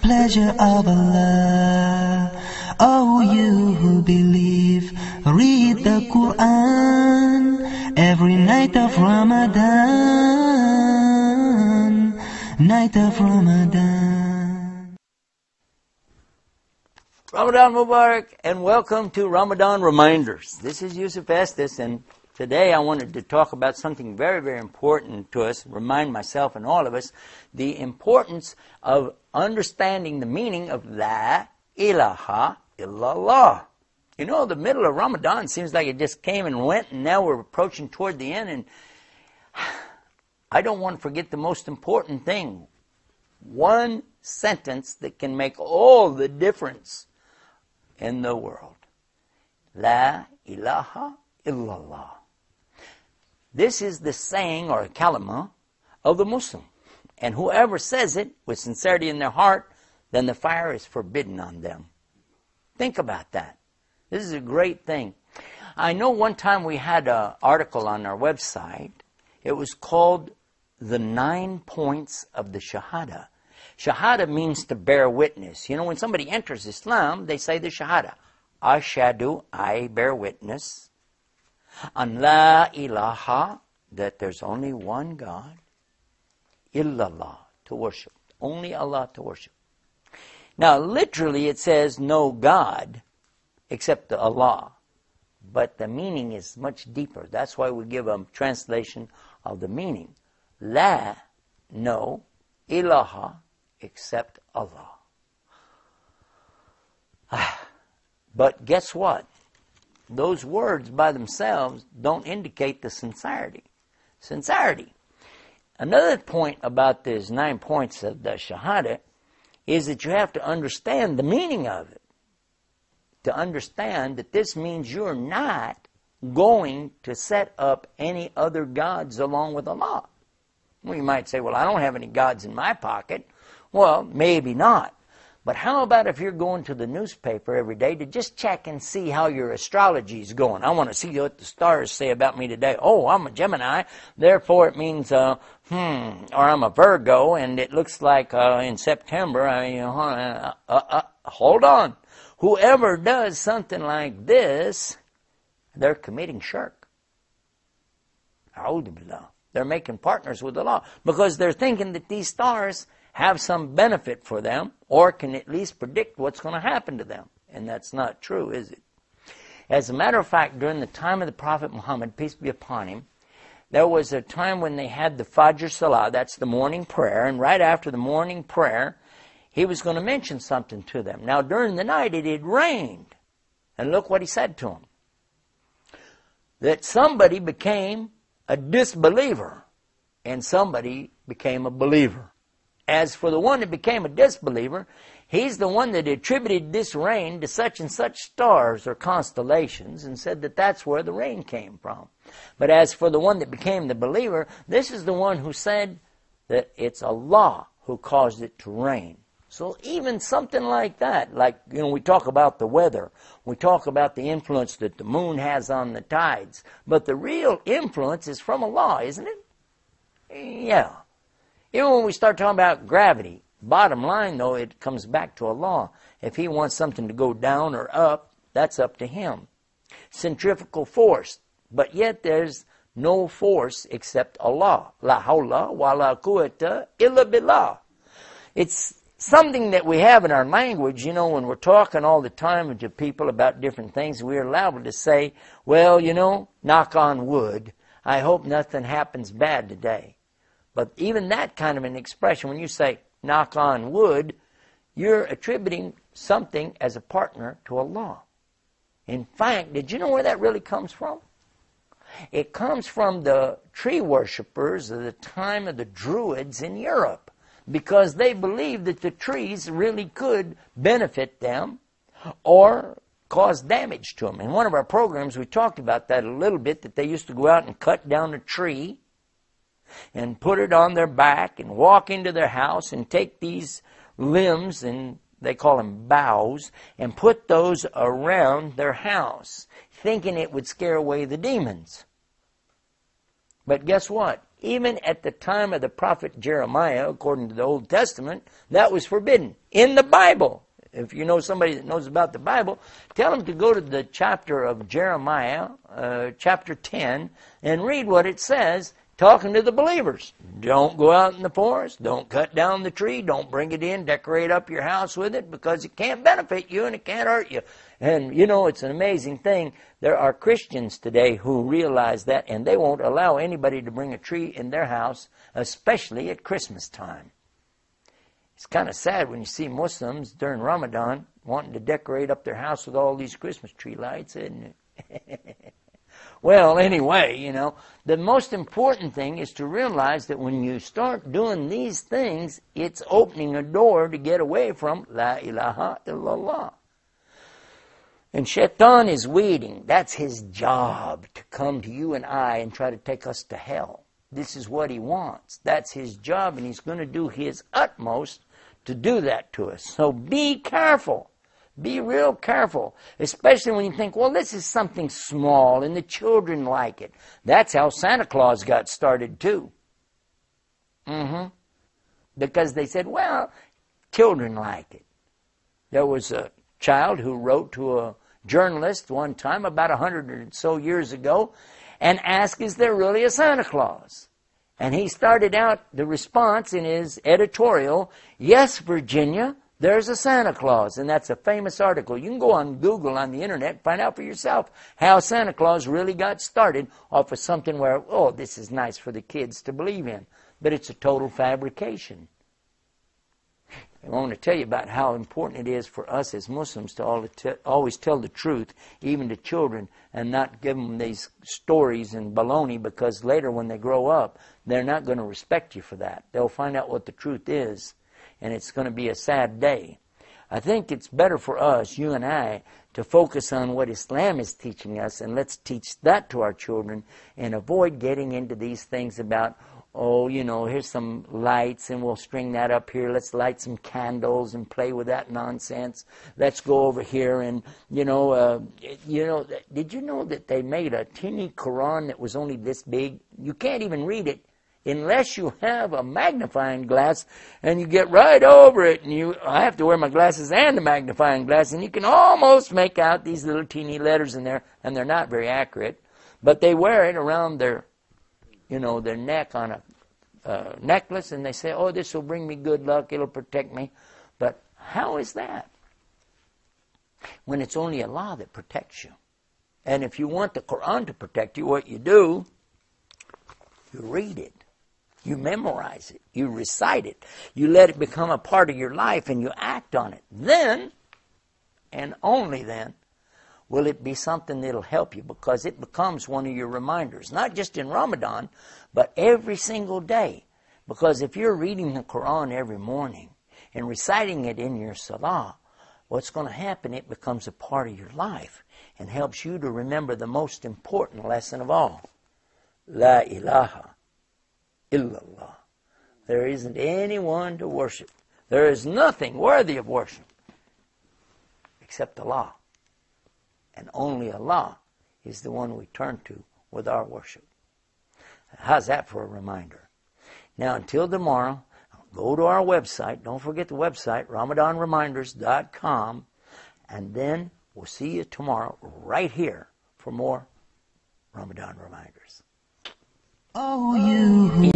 pleasure of Allah. Oh, you who believe, read the Quran every night of Ramadan, night of Ramadan. Ramadan Mubarak, and welcome to Ramadan Reminders. This is Yusuf Estes, and today I wanted to talk about something very, very important to us, remind myself and all of us, the importance of understanding the meaning of La ilaha illallah. You know, the middle of Ramadan seems like it just came and went, and now we're approaching toward the end, and I don't want to forget the most important thing. One sentence that can make all the difference in the world. La ilaha illallah. This is the saying or kalima of the Muslim. And whoever says it with sincerity in their heart, then the fire is forbidden on them. Think about that. This is a great thing. I know one time we had an article on our website. It was called The 9 Points of the Shahada. Shahada means to bear witness. You know, when somebody enters Islam, they say the Shahada. Ashhadu, I bear witness. An la ilaha, that there's only one God. Illallah, to worship. Only Allah to worship. Now, literally it says no God except Allah. But the meaning is much deeper. That's why we give a translation of the meaning. La, no, ilaha, except Allah. But guess what? Those words by themselves don't indicate the sincerity. Sincerity. Another point about these 9 points of the Shahada is that you have to understand the meaning of it. To understand that this means you're not going to set up any other gods along with Allah. Well, you might say, well, I don't have any gods in my pocket. Well, maybe not. But how about if you're going to the newspaper every day to just check and see how your astrology is going? I want to see what the stars say about me today. Oh, I'm a Gemini, therefore it means, or I'm a Virgo, and it looks like in September, hold on. Whoever does something like this, they're committing shirk. A'udhu billah. They're making partners with Allah because they're thinking that these stars have some benefit for them or can at least predict what's going to happen to them. And that's not true, is it? As a matter of fact, during the time of the Prophet Muhammad, peace be upon him, there was a time when they had the Fajr Salah, that's the morning prayer, and right after the morning prayer, he was going to mention something to them. Now, during the night, it had rained. And look what he said to them. That somebody became a disbeliever and somebody became a believer. As for the one that became a disbeliever, he's the one that attributed this rain to such and such stars or constellations and said that that's where the rain came from. But as for the one that became the believer, this is the one who said that it's Allah who caused it to rain. So even something like that, like, you know, we talk about the weather, we talk about the influence that the moon has on the tides, but the real influence is from Allah, isn't it? Yeah. Even when we start talking about gravity, bottom line, though, it comes back to Allah. If He wants something to go down or up, that's up to Him. Centrifugal force, but yet there's no force except Allah. La hawla wa la quwwata illa billah. It's something that we have in our language, you know, when we're talking all the time to people about different things, we're allowed to say, well, you know, knock on wood, I hope nothing happens bad today. But even that kind of an expression, when you say knock on wood, you're attributing something as a partner to Allah. In fact, did you know where that really comes from? It comes from the tree worshippers of the time of the Druids in Europe, because they believed that the trees really could benefit them or cause damage to them. In one of our programs, we talked about that a little bit, that they used to go out and cut down a tree and put it on their back and walk into their house and take these limbs, and they call them boughs, and put those around their house, thinking it would scare away the demons. But guess what? even at the time of the prophet Jeremiah, according to the Old Testament, that was forbidden in the Bible. If you know somebody that knows about the Bible, tell them to go to the chapter of Jeremiah, chapter 10, and read what it says, talking to the believers. Don't go out in the forest. Don't cut down the tree. Don't bring it in. Decorate up your house with it, because it can't benefit you and it can't hurt you. And, you know, it's an amazing thing. There are Christians today who realize that, and they won't allow anybody to bring a tree in their house, especially at Christmas time. It's kind of sad when you see Muslims during Ramadan wanting to decorate up their house with all these Christmas tree lights, isn't it? Well, anyway, you know, the most important thing is to realize that when you start doing these things, it's opening a door to get away from La ilaha illallah. And Shaitan is waiting. That's his job, to come to you and I and try to take us to hell. This is what he wants. That's his job, and he's going to do his utmost to do that to us. So be careful. Be real careful, especially when you think, well, this is something small and the children like it. That's how Santa Claus got started too. Because they said, well, children like it. There was a child who wrote to a journalist one time about 100 or so years ago and asked, is there really a Santa Claus? And he started out the response in his editorial, yes, Virginia, there's a Santa Claus. And that's a famous article. You can go on Google on the internet and find out for yourself how Santa Claus really got started off of something where, oh, this is nice for the kids to believe in. But it's a total fabrication. I want to tell you about how important it is for us as Muslims to always tell the truth, even to children, and not give them these stories and baloney, because later when they grow up, they're not going to respect you for that. They'll find out what the truth is, and it's going to be a sad day. I think it's better for us, you and I, to focus on what Islam is teaching us, and let's teach that to our children and avoid getting into these things about, oh, you know, here's some lights and we'll string that up here. Let's light some candles and play with that nonsense. Let's go over here and, did you know that they made a teeny Quran that was only this big? You can't even read it unless you have a magnifying glass, and you get right over it, and I have to wear my glasses and a magnifying glass, and you can almost make out these little teeny letters in there, and they're not very accurate, but they wear it around their neck on a necklace, and they say, oh, this will bring me good luck, it'll protect me. But how is that? When it's only Allah that protects you. And if you want the Quran to protect you, what you do, you read it. You memorize it. You recite it. You let it become a part of your life, and you act on it. Then, and only then, will it be something that'll help you, because it becomes one of your reminders, not just in Ramadan, but every single day. Because if you're reading the Quran every morning and reciting it in your salah, what's going to happen, it becomes a part of your life and helps you to remember the most important lesson of all. La ilaha illallah. There isn't anyone to worship. There is nothing worthy of worship except Allah. And only Allah is the one we turn to with our worship. How's that for a reminder? Now, until tomorrow, go to our website. Don't forget the website, RamadanReminders.com. And then we'll see you tomorrow right here for more Ramadan Reminders. Oh, you